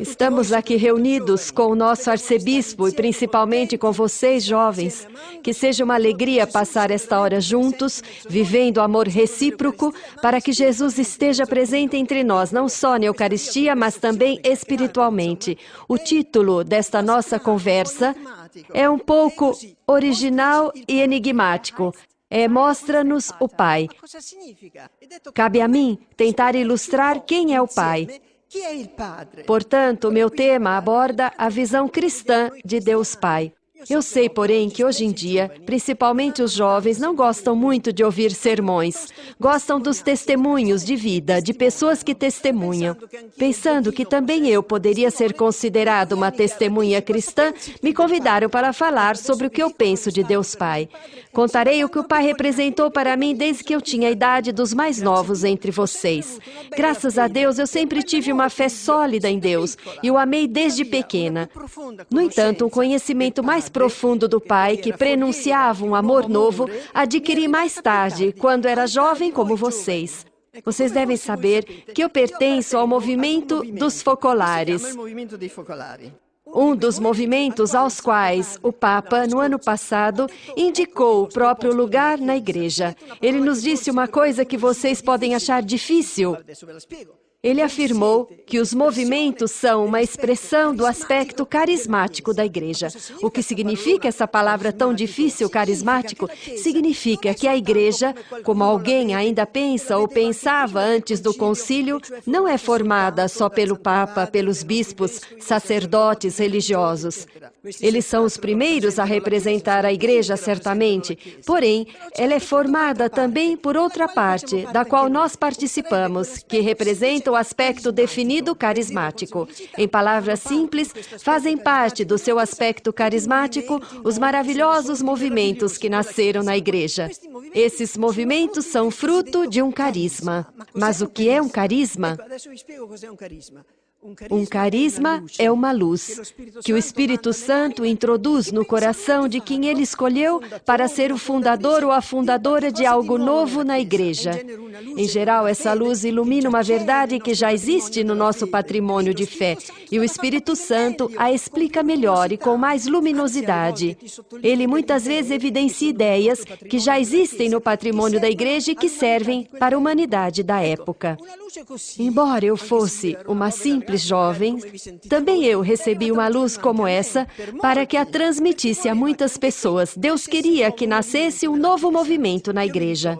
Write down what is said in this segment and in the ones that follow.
Estamos aqui reunidos com o nosso arcebispo e principalmente com vocês, jovens. Que seja uma alegria passar esta hora juntos, vivendo o amor recíproco, para que Jesus esteja presente entre nós, não só na Eucaristia, mas também espiritualmente. O título desta nossa conversa é um pouco original e enigmático. Mostra-nos o Pai. Cabe a mim tentar ilustrar quem é o Pai. Portanto, o meu tema aborda a visão cristã de Deus Pai. Eu sei, porém, que hoje em dia, principalmente os jovens, não gostam muito de ouvir sermões. Gostam dos testemunhos de vida, de pessoas que testemunham. Pensando que também eu poderia ser considerado uma testemunha cristã, me convidaram para falar sobre o que eu penso de Deus Pai. Contarei o que o Pai representou para mim desde que eu tinha a idade dos mais novos entre vocês. Graças a Deus, eu sempre tive uma fé sólida em Deus e o amei desde pequena. No entanto, um conhecimento mais profundo do Pai, que prenunciava um amor novo, adquiri mais tarde, quando era jovem como vocês. Vocês devem saber que eu pertenço ao movimento dos focolares. Um dos movimentos aos quais o Papa, no ano passado, indicou o próprio lugar na igreja. Ele nos disse uma coisa que vocês podem achar difícil. Ele afirmou que os movimentos são uma expressão do aspecto carismático da igreja. O que significa essa palavra tão difícil, carismático? Significa que a igreja, como alguém ainda pensa ou pensava antes do concílio, não é formada só pelo Papa, pelos bispos, sacerdotes religiosos. Eles são os primeiros a representar a igreja, certamente. Porém, ela é formada também por outra parte, da qual nós participamos, que representa o aspecto definido carismático. Em palavras simples, fazem parte do seu aspecto carismático os maravilhosos movimentos que nasceram na igreja. Esses movimentos são fruto de um carisma. Mas o que é um carisma? Um carisma é uma luz que o Espírito Santo introduz no coração de quem ele escolheu para ser o fundador ou a fundadora de algo novo na igreja. Em geral, essa luz ilumina uma verdade que já existe no nosso patrimônio de fé, e o Espírito Santo a explica melhor e com mais luminosidade. Ele muitas vezes evidencia ideias que já existem no patrimônio da igreja e que servem para a humanidade da época. Embora eu fosse uma simples jovem, também eu recebi uma luz como essa para que a transmitisse a muitas pessoas. Deus queria que nascesse um novo movimento na igreja.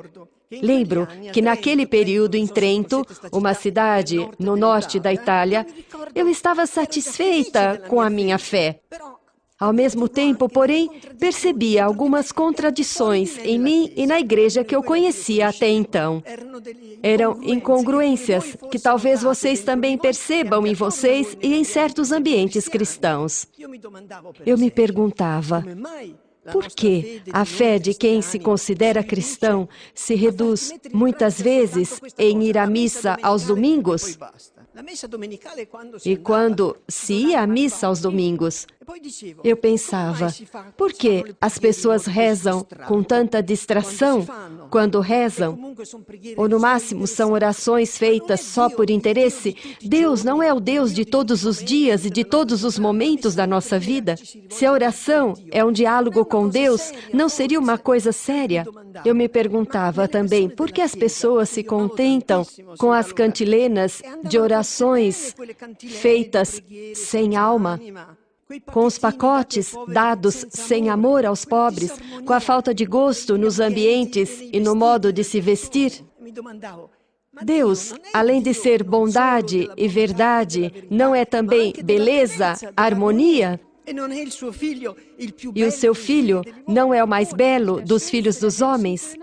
Lembro que naquele período em Trento, uma cidade no norte da Itália, eu estava satisfeita com a minha fé. Ao mesmo tempo, porém, percebia algumas contradições em mim e na igreja que eu conhecia até então. Eram incongruências que talvez vocês também percebam em vocês e em certos ambientes cristãos. Eu me perguntava, por que a fé de quem se considera cristão se reduz, muitas vezes, em ir à missa aos domingos? E quando se ia à missa aos domingos, eu pensava, por que as pessoas rezam com tanta distração quando rezam? Ou no máximo são orações feitas só por interesse? Deus não é o Deus de todos os dias e de todos os momentos da nossa vida? Se a oração é um diálogo com Deus, não seria uma coisa séria? Eu me perguntava também, por que as pessoas se contentam com as cantilenas de orações feitas sem alma? Com os pacotes dados sem amor aos pobres, com a falta de gosto nos ambientes e no modo de se vestir? Deus, além de ser bondade e verdade, não é também beleza, harmonia? E o seu filho não é o mais belo dos filhos dos homens?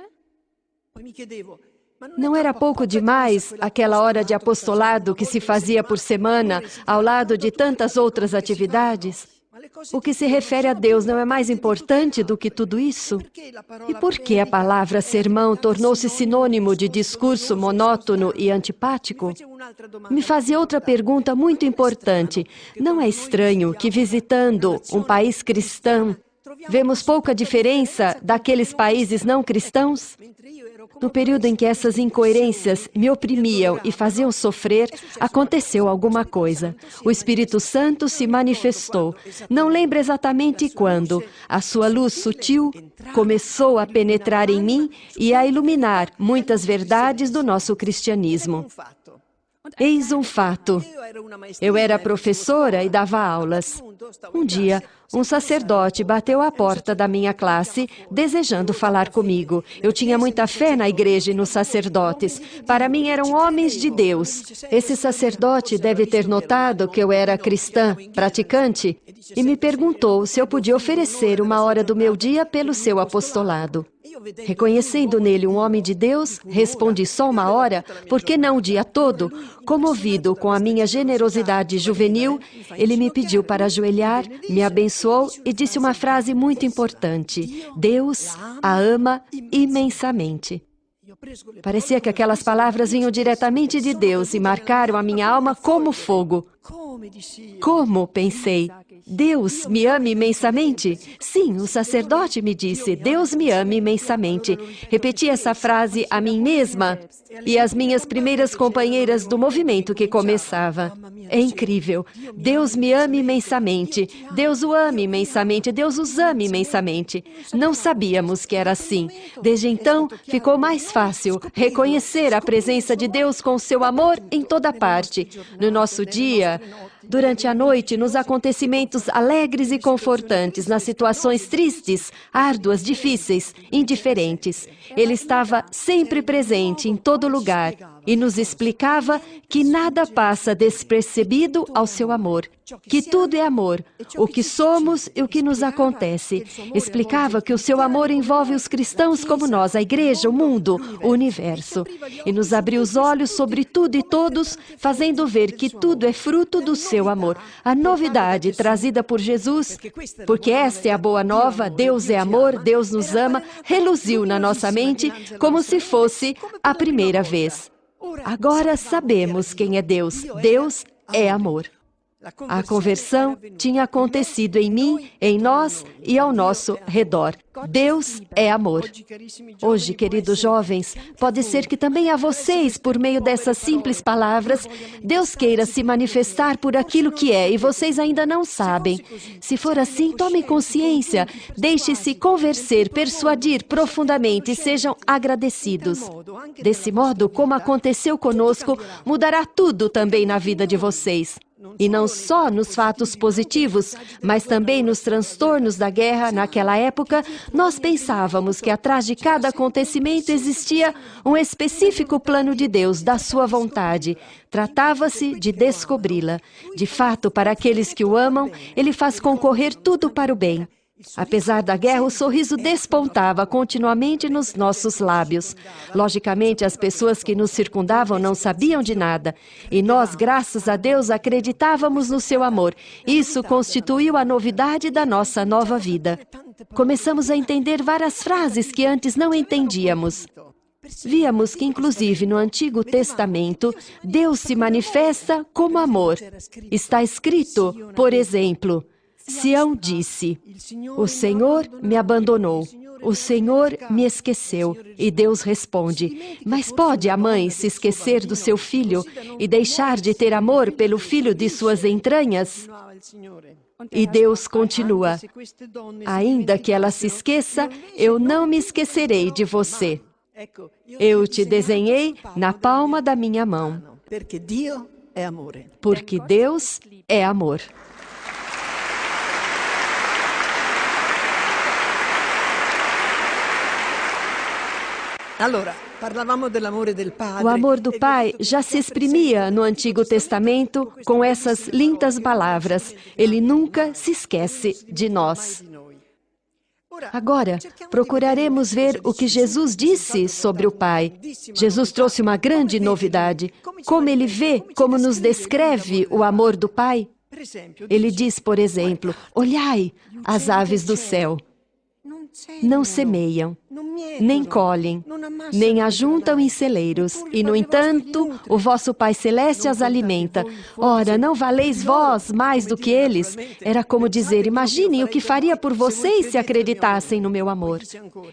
Não era pouco demais aquela hora de apostolado que se fazia por semana, ao lado de tantas outras atividades? O que se refere a Deus não é mais importante do que tudo isso? E por que a palavra sermão tornou-se sinônimo de discurso monótono e antipático? Me fazia outra pergunta muito importante. Não é estranho que, visitando um país cristão, vemos pouca diferença daqueles países não cristãos? No período em que essas incoerências me oprimiam e faziam sofrer, aconteceu alguma coisa. O Espírito Santo se manifestou. Não lembro exatamente quando. A sua luz sutil começou a penetrar em mim e a iluminar muitas verdades do nosso cristianismo. Eis um fato. Eu era professora e dava aulas. Um dia, um sacerdote bateu à porta da minha classe, desejando falar comigo. Eu tinha muita fé na igreja e nos sacerdotes. Para mim, eram homens de Deus. Esse sacerdote deve ter notado que eu era cristã, praticante, e me perguntou se eu podia oferecer uma hora do meu dia pelo seu apostolado. Reconhecendo nele um homem de Deus, respondi só uma hora, por que não o dia todo? Comovido com a minha generosidade juvenil, ele me pediu para ajoelhar, me abençoou e disse uma frase muito importante: Deus a ama imensamente. Parecia que aquelas palavras vinham diretamente de Deus e marcaram a minha alma como fogo. Como? Pensei. Deus me ama imensamente? Sim, o sacerdote me disse, Deus me ama imensamente. Repeti essa frase a mim mesma e às minhas primeiras companheiras do movimento que começava. É incrível. Deus me ama imensamente. Deus o ama imensamente. Deus os ama imensamente. Não sabíamos que era assim. Desde então, ficou mais fácil reconhecer a presença de Deus com seu amor em toda parte. No nosso dia, durante a noite, nos acontecimentos alegres e confortantes, nas situações tristes, árduas, difíceis, indiferentes. Ele estava sempre presente em todo lugar e nos explicava que nada passa despercebido ao seu amor, que tudo é amor, o que somos e o que nos acontece. Explicava que o seu amor envolve os cristãos como nós, a igreja, o mundo, o universo. E nos abriu os olhos sobre tudo e todos, fazendo ver que tudo é fruto do seu amor. A novidade trazida por Jesus, porque esta é a boa nova, Deus é amor, Deus nos ama, reluziu na nossa mente como se fosse a primeira vez. Agora sabemos quem é Deus. Deus é amor. A conversão tinha acontecido em mim, em nós e ao nosso redor. Deus é amor. Hoje, queridos jovens, pode ser que também a vocês, por meio dessas simples palavras, Deus queira se manifestar por aquilo que é e vocês ainda não sabem. Se for assim, tomem consciência, deixe-se convencer, persuadir profundamente e sejam agradecidos. Desse modo, como aconteceu conosco, mudará tudo também na vida de vocês. E não só nos fatos positivos, mas também nos transtornos da guerra naquela época, nós pensávamos que atrás de cada acontecimento existia um específico plano de Deus, da sua vontade. Tratava-se de descobri-la. De fato, para aqueles que o amam, ele faz concorrer tudo para o bem. Apesar da guerra, o sorriso despontava continuamente nos nossos lábios. Logicamente, as pessoas que nos circundavam não sabiam de nada. E nós, graças a Deus, acreditávamos no seu amor. Isso constituiu a novidade da nossa nova vida. Começamos a entender várias frases que antes não entendíamos. Víamos que, inclusive, no Antigo Testamento, Deus se manifesta como amor. Está escrito, por exemplo, Sião disse, o Senhor me abandonou, o Senhor me esqueceu. E Deus responde, mas pode a mãe se esquecer do seu filho e deixar de ter amor pelo filho de suas entranhas? E Deus continua, ainda que ela se esqueça, eu não me esquecerei de você. Eu te desenhei na palma da minha mão. Porque Deus é amor. O amor do Pai já se exprimia no Antigo Testamento com essas lindas palavras. Ele nunca se esquece de nós. Agora, procuraremos ver o que Jesus disse sobre o Pai. Jesus trouxe uma grande novidade. Como ele vê, como nos descreve o amor do Pai? Ele diz, por exemplo, olhai as aves do céu. não semeiam, nem colhem, nem ajuntam em celeiros, e, no entanto, o vosso Pai Celeste as alimenta. Ora, não valeis vós mais do que eles? Era como dizer, imaginem o que faria por vocês se acreditassem no meu amor.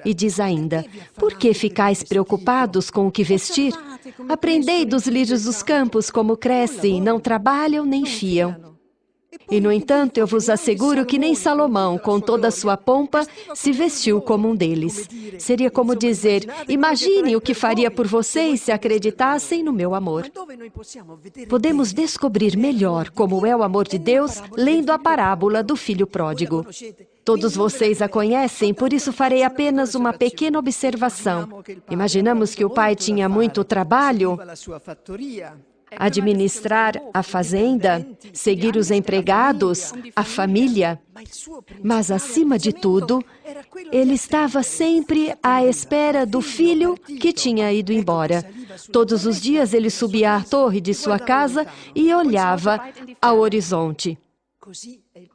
E diz ainda, por que ficais preocupados com o que vestir? Aprendei dos lírios dos campos como crescem, não trabalham nem fiam. E, no entanto, eu vos asseguro que nem Salomão, com toda a sua pompa, se vestiu como um deles. Seria como dizer, imagine o que faria por vocês se acreditassem no meu amor. Podemos descobrir melhor como é o amor de Deus lendo a parábola do filho pródigo. Todos vocês a conhecem, por isso farei apenas uma pequena observação. Imaginamos que o pai tinha muito trabalho, administrar a fazenda, seguir os empregados, a família. Mas, acima de tudo, ele estava sempre à espera do filho que tinha ido embora. Todos os dias ele subia à torre de sua casa e olhava ao horizonte.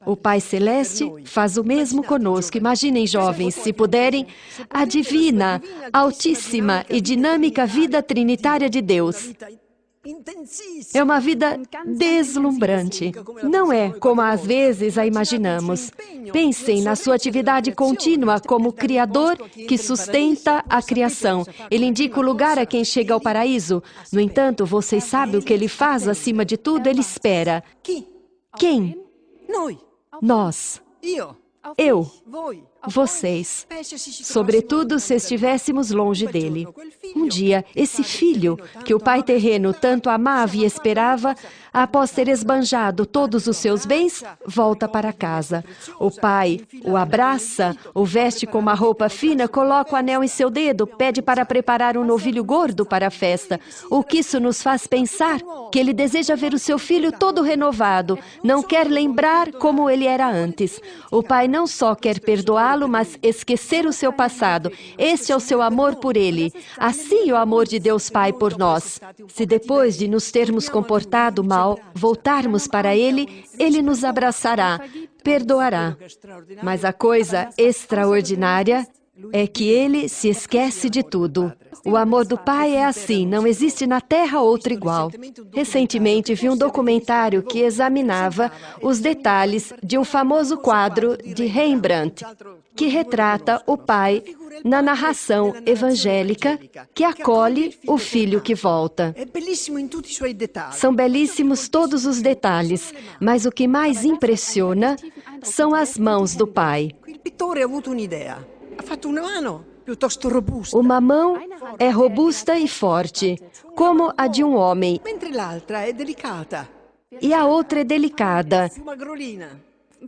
O Pai Celeste faz o mesmo conosco. Imaginem, jovens, se puderem, a divina, altíssima e dinâmica vida trinitária de Deus. É uma vida deslumbrante. Não é como às vezes a imaginamos. Pensem na sua atividade contínua como Criador que sustenta a criação. Ele indica o lugar a quem chega ao paraíso. No entanto, vocês sabem o que ele faz acima de tudo? Ele espera. Quem? Nós. Eu. Vocês, sobretudo se estivéssemos longe dele. Um dia, esse filho, que o pai terreno tanto amava e esperava, após ter esbanjado todos os seus bens, volta para casa. O pai o abraça, o veste com uma roupa fina, coloca o anel em seu dedo, pede para preparar um novilho gordo para a festa. O que isso nos faz pensar? Que ele deseja ver o seu filho todo renovado, não quer lembrar como ele era antes. O pai não só quer perdoá-lo, mas esquecer o seu passado. Este é o seu amor por ele. Assim é o amor de Deus Pai por nós. Se depois de nos termos comportado mal, voltarmos para ele, ele nos abraçará, perdoará. Mas a coisa extraordinária é que ele se esquece de tudo. O amor do Pai é assim, não existe na Terra outro igual. Recentemente vi um documentário que examinava os detalhes de um famoso quadro de Rembrandt, que retrata o pai na narração evangélica que acolhe o filho que volta. São belíssimos todos os detalhes, mas o que mais impressiona são as mãos do pai. Uma mão é robusta e forte, como a de um homem, e a outra é delicada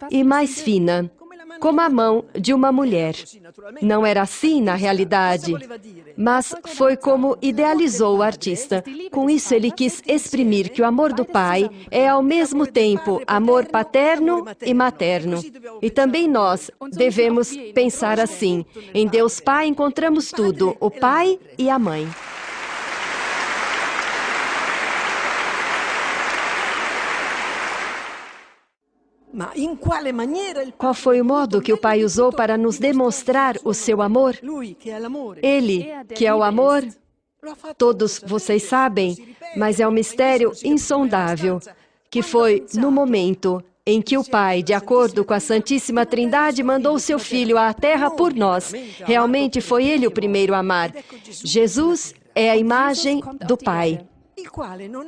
e mais fina, como a mão de uma mulher. Não era assim na realidade, mas foi como idealizou o artista. Com isso, ele quis exprimir que o amor do Pai é ao mesmo tempo amor paterno e materno. E também nós devemos pensar assim. Em Deus Pai encontramos tudo, o Pai e a Mãe. Qual foi o modo que o Pai usou para nos demonstrar o seu amor? Ele, que é o amor, todos vocês sabem, mas é um mistério insondável, que foi no momento em que o Pai, de acordo com a Santíssima Trindade, mandou o seu Filho à Terra por nós. Realmente foi Ele o primeiro a amar. Jesus é a imagem do Pai.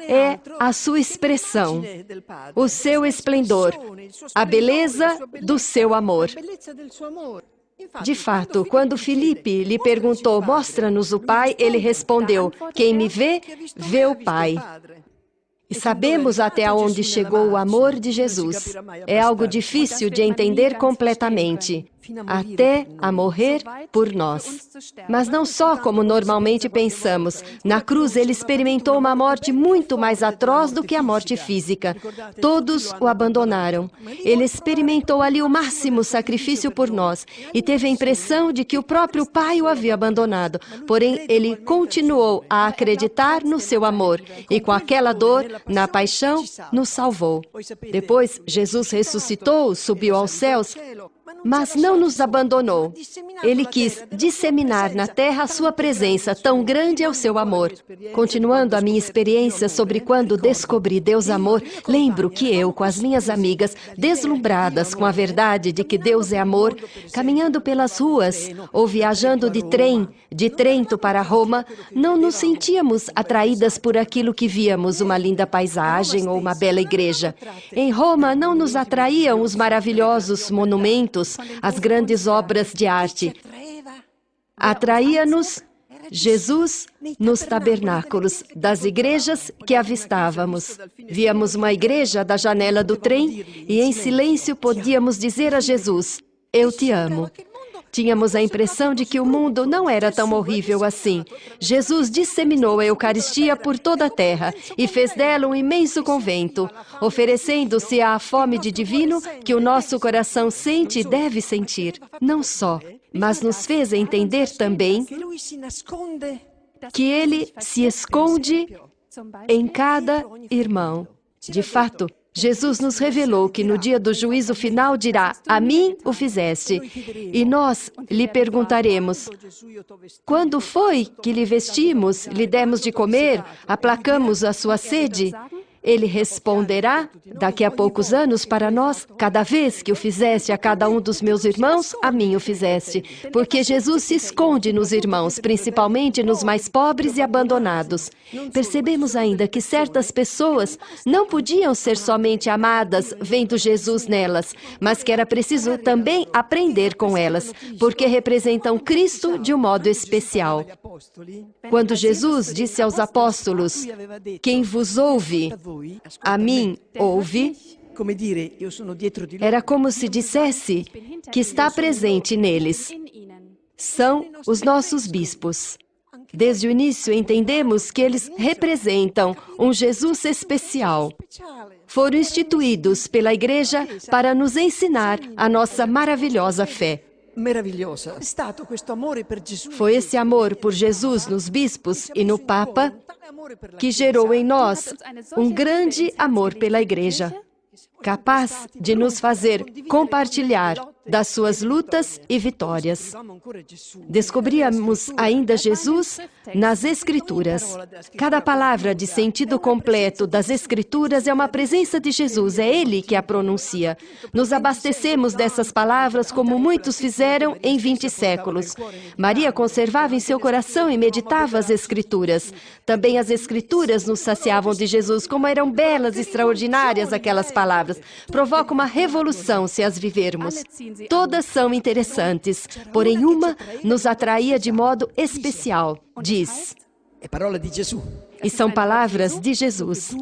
É a sua expressão, o seu esplendor, a beleza do seu amor. De fato, quando Filipe lhe perguntou, mostra-nos o Pai, ele respondeu, quem me vê, vê o Pai. E sabemos até onde chegou o amor de Jesus. É algo difícil de entender completamente, até a morrer por nós. Mas não só como normalmente pensamos. Na cruz, ele experimentou uma morte muito mais atroz do que a morte física. Todos o abandonaram. Ele experimentou ali o máximo sacrifício por nós e teve a impressão de que o próprio Pai o havia abandonado. Porém, ele continuou a acreditar no seu amor e com aquela dor, na paixão, nos salvou. Depois, Jesus ressuscitou, subiu aos céus. mas não nos abandonou. Ele quis disseminar na terra a sua presença, tão grande é o seu amor. Continuando a minha experiência sobre quando descobri Deus amor, lembro que eu, com as minhas amigas, deslumbradas com a verdade de que Deus é amor, caminhando pelas ruas ou viajando de trem, de Trento para Roma, não nos sentíamos atraídas por aquilo que víamos, uma linda paisagem ou uma bela igreja. Em Roma, não nos atraíam os maravilhosos monumentos, as grandes obras de arte. Atraía-nos Jesus nos tabernáculos das igrejas que avistávamos. Víamos uma igreja da janela do trem e em silêncio podíamos dizer a Jesus: eu te amo. Tínhamos a impressão de que o mundo não era tão horrível assim. Jesus disseminou a Eucaristia por toda a terra e fez dela um imenso convento, oferecendo-se à fome de divino que o nosso coração sente e deve sentir. Não só, mas nos fez entender também que Ele se esconde em cada irmão. De fato, Jesus nos revelou que no dia do juízo final dirá: a mim o fizeste. E nós lhe perguntaremos: quando foi que lhe vestimos, lhe demos de comer, aplacamos a sua sede? Ele responderá, daqui a poucos anos, para nós: cada vez que o fizeste a cada um dos meus irmãos, a mim o fizeste. Porque Jesus se esconde nos irmãos, principalmente nos mais pobres e abandonados. Percebemos ainda que certas pessoas não podiam ser somente amadas vendo Jesus nelas, mas que era preciso também aprender com elas, porque representam Cristo de um modo especial. Quando Jesus disse aos apóstolos: quem vos ouve, a mim ouve, era como se dissesse que está presente neles. São os nossos bispos. Desde o início entendemos que eles representam um Jesus especial. Foram instituídos pela Igreja para nos ensinar a nossa maravilhosa fé. Foi esse amor por Jesus nos bispos e no Papa que gerou em nós um grande amor pela Igreja, capaz de nos fazer compartilhar das suas lutas e vitórias. Descobríamos ainda Jesus nas Escrituras. Cada palavra de sentido completo das Escrituras é uma presença de Jesus, é Ele que a pronuncia. Nos abastecemos dessas palavras como muitos fizeram em 20 séculos. Maria conservava em seu coração e meditava as Escrituras. Também as Escrituras nos saciavam de Jesus, como eram belas e extraordinárias aquelas palavras. Provoca uma revolução se as vivermos. Todas são interessantes, porém uma nos atraía de modo especial. Diz: e são palavras de Jesus.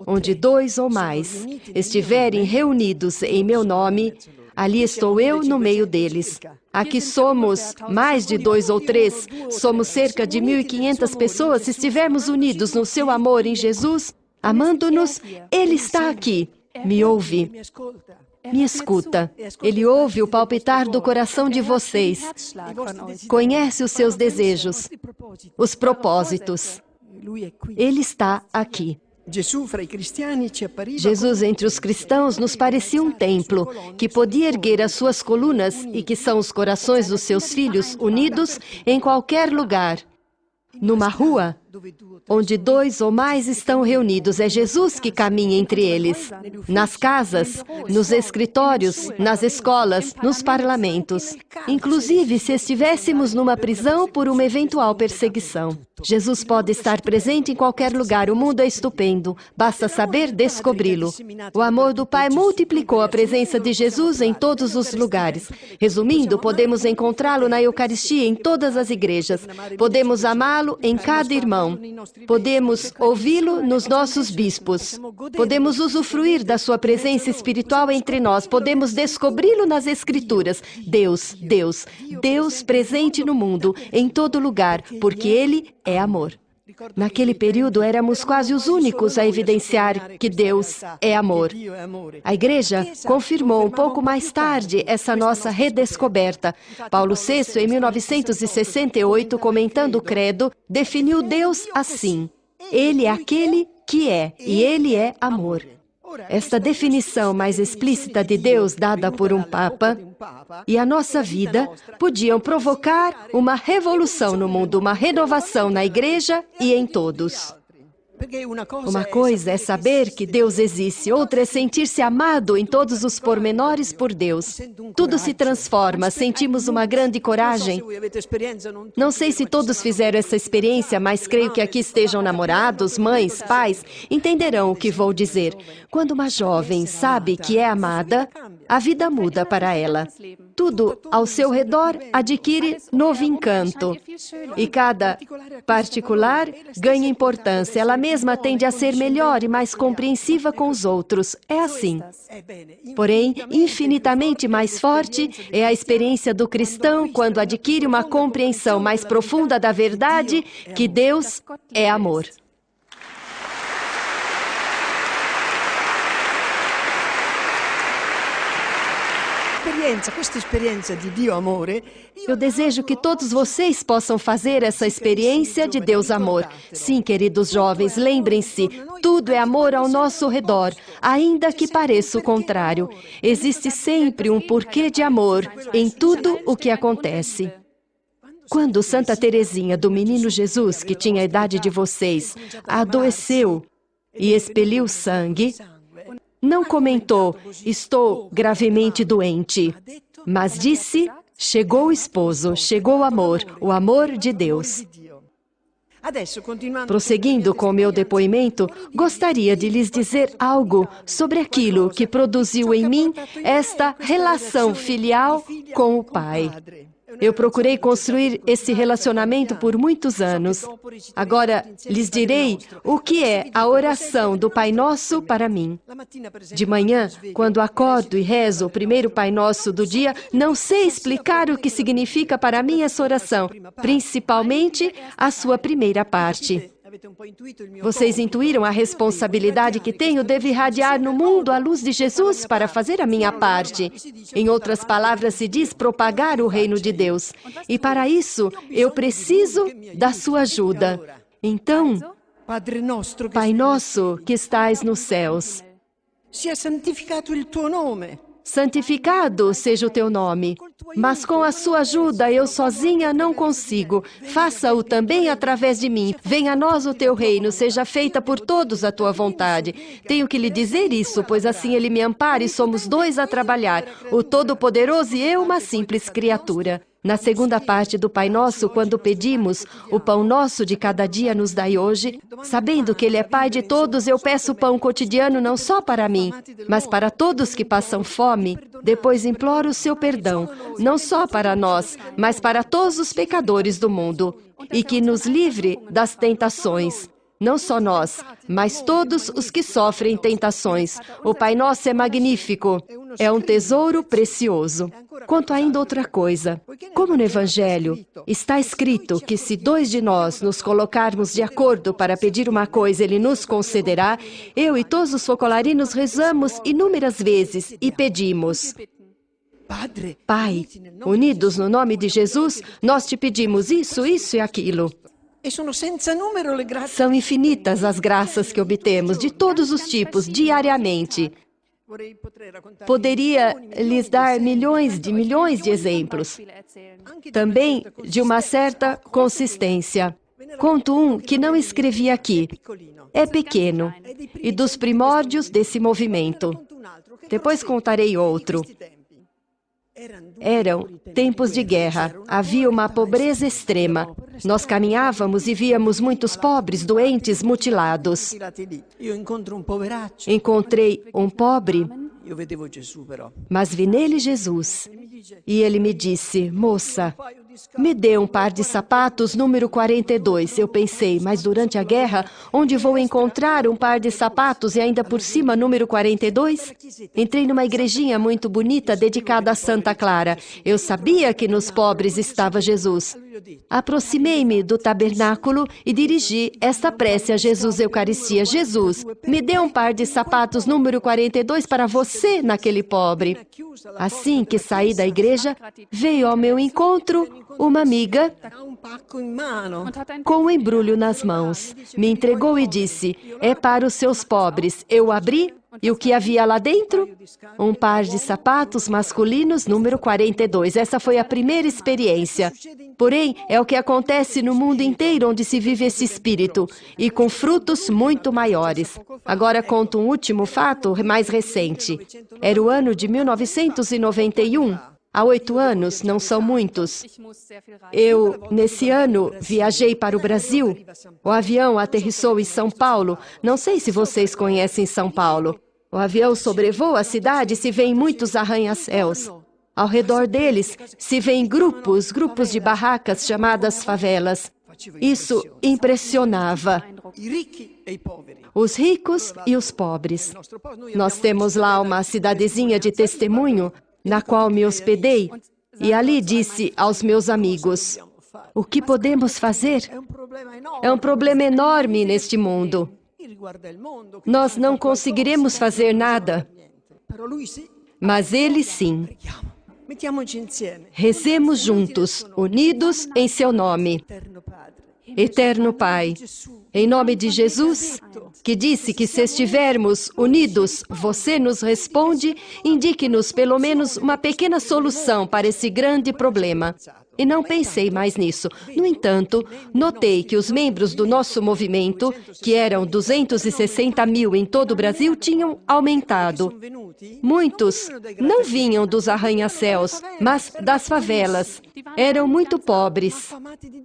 Onde dois ou mais estiverem reunidos em meu nome, ali estou eu no meio deles. Aqui somos mais de 2 ou 3, somos cerca de 1.500 pessoas. Se estivermos unidos no seu amor em Jesus, amando-nos, Ele está aqui. Me ouve. Me escuta. Ele ouve o palpitar do coração de vocês. Conhece os seus desejos, os propósitos. Ele está aqui. Jesus entre os cristãos nos parecia um templo que podia erguer as suas colunas e que são os corações dos seus filhos unidos em qualquer lugar. Numa rua, onde 2 ou mais estão reunidos, é Jesus que caminha entre eles. Nas casas, nos escritórios, nas escolas, nos parlamentos. Inclusive, se estivéssemos numa prisão por uma eventual perseguição. Jesus pode estar presente em qualquer lugar. O mundo é estupendo. Basta saber descobri-lo. O amor do Pai multiplicou a presença de Jesus em todos os lugares. Resumindo, podemos encontrá-lo na Eucaristia em todas as igrejas. Podemos amá-lo em cada irmão. Podemos ouvi-lo nos nossos bispos. Podemos usufruir da sua presença espiritual entre nós. Podemos descobri-lo nas Escrituras. Deus, Deus, Deus presente no mundo, em todo lugar, porque Ele é amor. Naquele período, éramos quase os únicos a evidenciar que Deus é amor. A Igreja confirmou um pouco mais tarde essa nossa redescoberta. Paulo VI, em 1968, comentando o Credo, definiu Deus assim: Ele é aquele que é, e Ele é amor. esta definição mais explícita de Deus dada por um Papa e a nossa vida podiam provocar uma revolução no mundo, uma renovação na Igreja e em todos. Uma coisa é saber que Deus existe, outra é sentir-se amado em todos os pormenores por Deus. Tudo se transforma, sentimos uma grande coragem. Não sei se todos fizeram essa experiência, mas creio que aqui estejam namorados, mães, pais, entenderão o que vou dizer. Quando uma jovem sabe que é amada, a vida muda para ela. Tudo ao seu redor adquire novo encanto. E cada particular ganha importância. Ela mesma tende a ser melhor e mais compreensiva com os outros. É assim. Porém, infinitamente mais forte é a experiência do cristão quando adquire uma compreensão mais profunda da verdade que Deus é amor. Eu desejo que todos vocês possam fazer essa experiência de Deus amor. Sim, queridos jovens, lembrem-se, tudo é amor ao nosso redor, ainda que pareça o contrário. Existe sempre um porquê de amor em tudo o que acontece. Quando Santa Teresinha do Menino Jesus, que tinha a idade de vocês, adoeceu e expeliu sangue, não comentou, estou gravemente doente, mas disse, chegou o esposo, chegou o amor de Deus. Prosseguindo com meu depoimento, gostaria de lhes dizer algo sobre aquilo que produziu em mim esta relação filial com o Pai. Eu procurei construir esse relacionamento por muitos anos. Agora, lhes direi o que é a oração do Pai Nosso para mim. De manhã, quando acordo e rezo o primeiro Pai Nosso do dia, não sei explicar o que significa para mim essa oração, principalmente a sua primeira parte. Vocês intuíram a responsabilidade que tenho de irradiar no mundo a luz de Jesus para fazer a minha parte. Em outras palavras, se diz propagar o reino de Deus. E para isso, eu preciso da sua ajuda. Então, Pai Nosso que estais nos céus, sia santificato il tuo nome. santificado seja o teu nome. Mas com a sua ajuda, eu sozinha não consigo. Faça-o também através de mim. Venha a nós o teu reino, seja feita por todos a tua vontade. Tenho que lhe dizer isso, pois assim ele me ampara e somos dois a trabalhar, o Todo-Poderoso e eu, uma simples criatura. Na segunda parte do Pai Nosso, quando pedimos, o pão nosso de cada dia nos dai hoje, sabendo que Ele é Pai de todos, eu peço pão cotidiano não só para mim, mas para todos que passam fome. Depois imploro o seu perdão, não só para nós, mas para todos os pecadores do mundo, e que nos livre das tentações. Não só nós, mas todos os que sofrem tentações. O Pai Nosso é magnífico, é um tesouro precioso. Quanto ainda outra coisa, como no Evangelho está escrito que se dois de nós nos colocarmos de acordo para pedir uma coisa, Ele nos concederá, eu e todos os focolarinos rezamos inúmeras vezes e pedimos. Pai, unidos no nome de Jesus, nós te pedimos isso, isso e aquilo. São infinitas as graças que obtemos, de todos os tipos, diariamente. Poderia lhes dar milhões de exemplos. Também de uma certa consistência. Conto um que não escrevi aqui. É pequeno e dos primórdios desse movimento. Depois contarei outro. Eram tempos de guerra, havia uma pobreza extrema. Nós caminhávamos e víamos muitos pobres, doentes, mutilados. Encontrei um pobre, mas vi nele Jesus. E ele me disse, moça, me dê um par de sapatos número 42. Eu pensei, mas durante a guerra, onde vou encontrar um par de sapatos e ainda por cima número 42? Entrei numa igrejinha muito bonita dedicada a Santa Clara. Eu sabia que nos pobres estava Jesus. Aproximei-me do tabernáculo e dirigi esta prece a Jesus Eucaristia. Jesus, me dê um par de sapatos número 42 para você naquele pobre. Assim que saí da igreja, veio ao meu encontro uma amiga com um embrulho nas mãos. Me entregou e disse, é para os seus pobres. Eu abri E o que havia lá dentro? Um par de sapatos masculinos número 42. Essa foi a primeira experiência. Porém, é o que acontece no mundo inteiro onde se vive esse espírito, e com frutos muito maiores. Agora conto um último fato mais recente. Era o ano de 1991. Há 8 anos, não são muitos. Eu, nesse ano, viajei para o Brasil. O avião aterrissou em São Paulo. Não sei se vocês conhecem São Paulo. O avião sobrevoa a cidade e se vêem muitos arranha-céus. Ao redor deles, se vêem grupos de barracas chamadas favelas. Isso impressionava os ricos e os pobres. Nós temos lá uma cidadezinha de testemunho, na qual me hospedei, e ali disse aos meus amigos: o que podemos fazer? É um problema enorme neste mundo. Nós não conseguiremos fazer nada, mas ele sim. Rezemos juntos, unidos em seu nome. Eterno Pai, em nome de Jesus, que disse que se estivermos unidos, você nos responde, indique-nos pelo menos uma pequena solução para esse grande problema. E não pensei mais nisso. No entanto, notei que os membros do nosso movimento, que eram 260 mil em todo o Brasil, tinham aumentado. Muitos não vinham dos arranha-céus, mas das favelas. Eram muito pobres,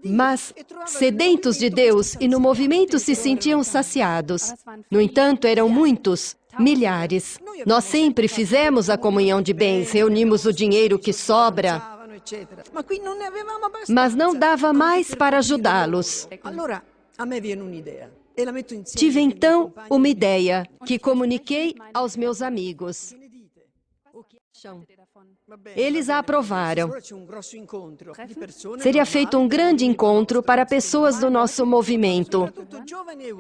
mas sedentos de Deus e no movimento se sentiam saciados. No entanto, eram muitos, milhares. Nós sempre fizemos a comunhão de bens, reunimos o dinheiro que sobra, mas não dava mais para ajudá-los. Tive então uma ideia que comuniquei aos meus amigos. Eles a aprovaram. Seria feito um grande encontro para pessoas do nosso movimento,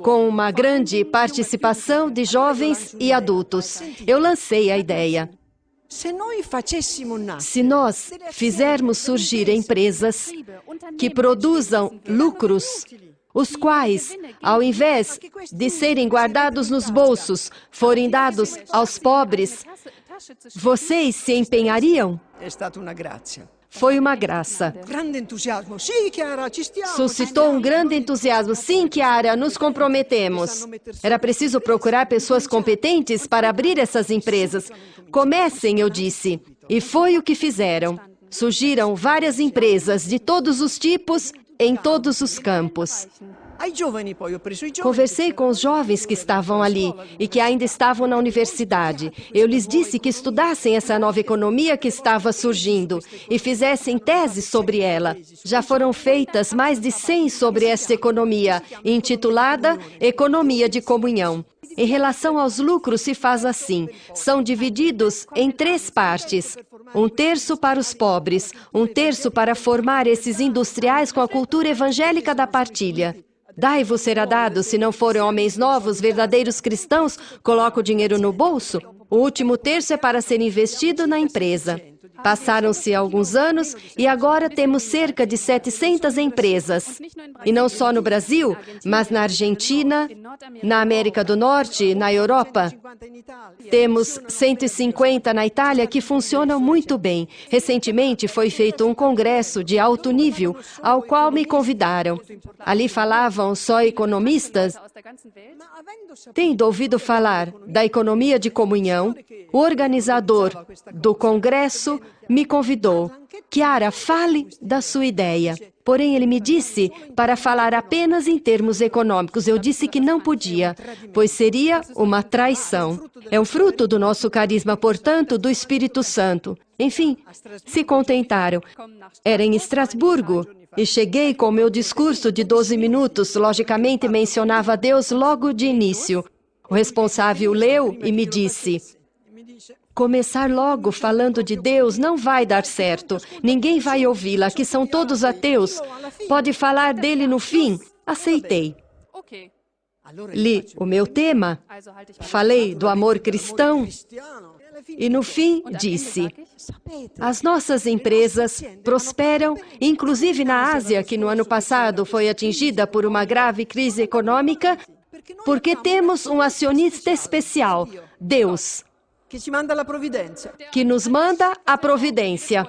com uma grande participação de jovens e adultos. Eu lancei a ideia. Se nós fizermos surgir empresas que produzam lucros, os quais, ao invés de serem guardados nos bolsos, forem dados aos pobres, vocês se empenhariam? Foi uma graça. Suscitou um grande entusiasmo. Sim, Chiara, nos comprometemos. Era preciso procurar pessoas competentes para abrir essas empresas. Comecem, eu disse. E foi o que fizeram. Surgiram várias empresas de todos os tipos, em todos os campos. Conversei com os jovens que estavam ali e que ainda estavam na universidade. Eu lhes disse que estudassem essa nova economia que estava surgindo e fizessem teses sobre ela. Já foram feitas mais de 100 sobre esta economia, intitulada Economia de Comunhão. Em relação aos lucros, se faz assim. São divididos em 3 partes. 1/3 para os pobres, 1/3 para formar esses industriais com a cultura evangélica da partilha. Dai-vos será dado, se não forem homens novos, verdadeiros cristãos, coloca o dinheiro no bolso. O último 1/3 é para ser investido na empresa. Passaram-se alguns anos e agora temos cerca de 700 empresas. E não só no Brasil, mas na Argentina, na América do Norte, na Europa. Temos 150 na Itália que funcionam muito bem. Recentemente foi feito um congresso de alto nível, ao qual me convidaram. Ali falavam só economistas. Tendo ouvido falar da economia de comunhão, o organizador do congresso me convidou. Chiara, fale da sua ideia. Porém, ele me disse para falar apenas em termos econômicos. Eu disse que não podia, pois seria uma traição. É um fruto do nosso carisma, portanto, do Espírito Santo. Enfim, se contentaram. Era em Estrasburgo. E cheguei com meu discurso de 12 minutos. Logicamente, mencionava Deus logo de início. O responsável leu e me disse: começar logo falando de Deus não vai dar certo. Ninguém vai ouvi-la. Aqui são todos ateus. Pode falar dele no fim. Aceitei. Li o meu tema. Falei do amor cristão. E no fim disse: as nossas empresas prosperam, inclusive na Ásia, que no ano passado foi atingida por uma grave crise econômica, porque temos um acionista especial, Deus, che ci manda la provvidenza. que nos manda a providência.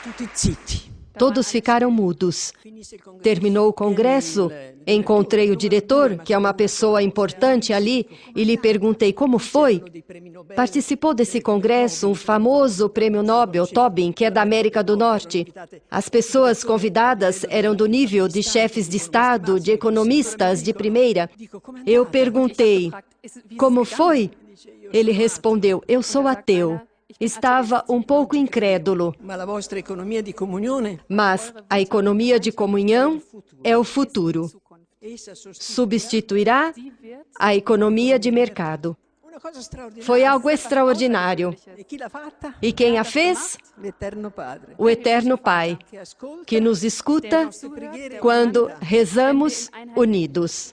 Tutti zitti. Todos ficaram mudos. Terminou o congresso, encontrei o diretor, que é uma pessoa importante ali, e lhe perguntei como foi. Participou desse congresso um famoso prêmio Nobel, Tobin, que é da América do Norte. As pessoas convidadas eram do nível de chefes de Estado, de economistas de primeira. Eu perguntei, como foi? Ele respondeu, eu sou ateu. Estava um pouco incrédulo, mas a economia de comunhão é o futuro. Substituirá a economia de mercado. Foi algo extraordinário. E quem a fez? O Eterno Pai, que nos escuta quando rezamos unidos.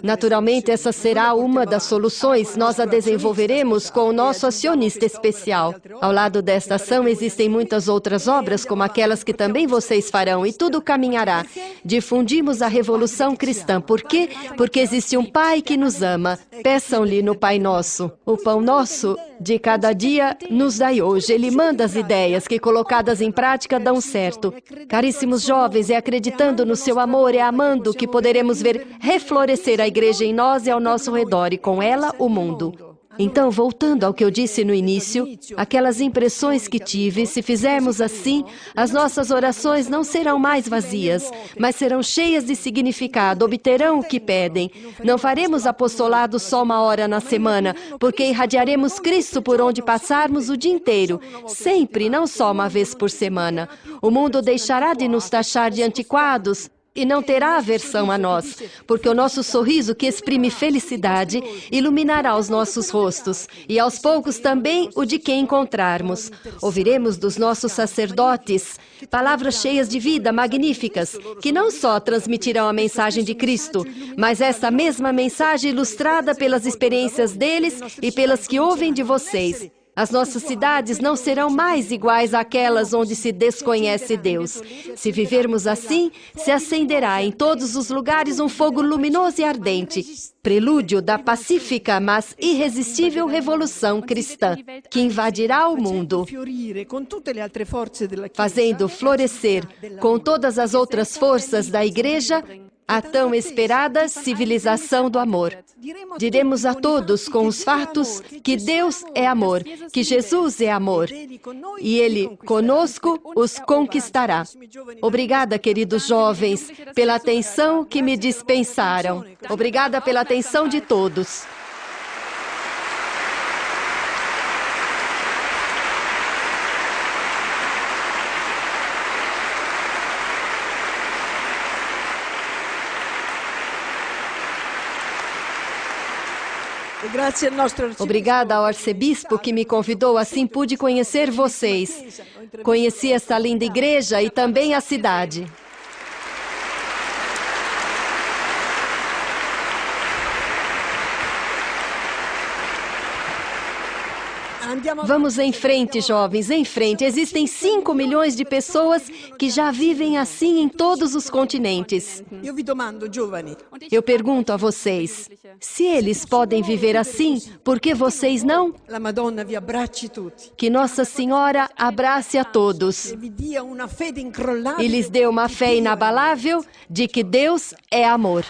Naturalmente, essa será uma das soluções. Nós a desenvolveremos com o nosso acionista especial. Ao lado desta ação, existem muitas outras obras, como aquelas que também vocês farão, e tudo caminhará. Difundimos a revolução cristã. Por quê? Porque existe um Pai que nos ama. Peçam-lhe no Pai Nosso. O pão nosso de cada dia nos dai hoje. Ele manda as ideias que, colocadas em prática, dão certo. Caríssimos jovens, é acreditando no seu amor, é amando que poderemos ver reflorescer a igreja em nós e ao nosso redor, e com ela o mundo. Então, voltando ao que eu disse no início, aquelas impressões que tive, se fizermos assim, as nossas orações não serão mais vazias, mas serão cheias de significado, obterão o que pedem. Não faremos apostolado só uma hora na semana, porque irradiaremos Cristo por onde passarmos o dia inteiro, sempre, não só uma vez por semana. O mundo deixará de nos taxar de antiquados, e não terá aversão a nós, porque o nosso sorriso, que exprime felicidade, iluminará os nossos rostos, e aos poucos também o de quem encontrarmos. Ouviremos dos nossos sacerdotes palavras cheias de vida, magníficas, que não só transmitirão a mensagem de Cristo, mas essa mesma mensagem ilustrada pelas experiências deles e pelas que ouvem de vocês. As nossas cidades não serão mais iguais àquelas onde se desconhece Deus. Se vivermos assim, se acenderá em todos os lugares um fogo luminoso e ardente, prelúdio da pacífica, mas irresistível revolução cristã, que invadirá o mundo, fazendo florescer com todas as outras forças da Igreja a tão esperada civilização do amor. Diremos a todos com os fatos que Deus é amor, que Jesus é amor, e Ele conosco os conquistará. Obrigada, queridos jovens, pela atenção que me dispensaram. Obrigada pela atenção de todos. Obrigada ao arcebispo que me convidou, assim pude conhecer vocês. Conheci esta linda igreja e também a cidade. Vamos em frente, jovens, em frente. Existem 5 milhões de pessoas que já vivem assim em todos os continentes. Eu pergunto a vocês, se eles podem viver assim, por que vocês não? Que Nossa Senhora abrace a todos e lhes dê uma fé inabalável de que Deus é amor.